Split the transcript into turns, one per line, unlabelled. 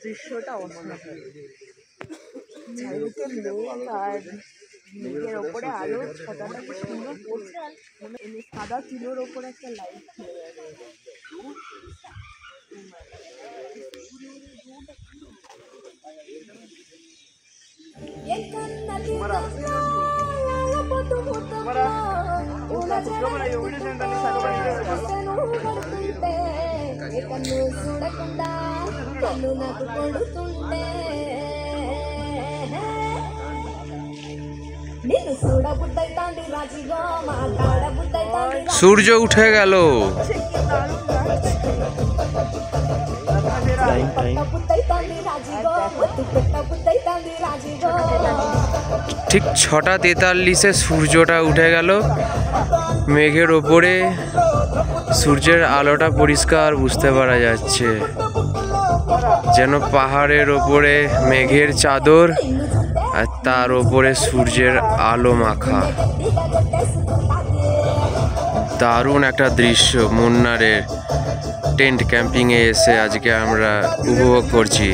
দৃশ্যটা অসাধারণ। চারিদিকে মেঘ আর মেঘের ওপরে আলো ছটাটা কি সুন্দর পড়ছে, আর মানে সাদা চুলোর ওপরে একটা লাইট খেলে যাবে।
সূর্য উঠে গেল। ঠিক 6:43-এ সূর্যটা উঠে গেল মেঘের ওপরে। সূর্যের আলোটা পরিষ্কার বুঝতে পারা যাচ্ছে, যেন পাহাড়ের ওপরে মেঘের চাদর আর তার ওপরে সূর্যের আলো মাখা। দারুণ একটা দৃশ্য মুন্নারের টেন্ট ক্যাম্পিংয়ে এসে আজকে আমরা উপভোগ করছি।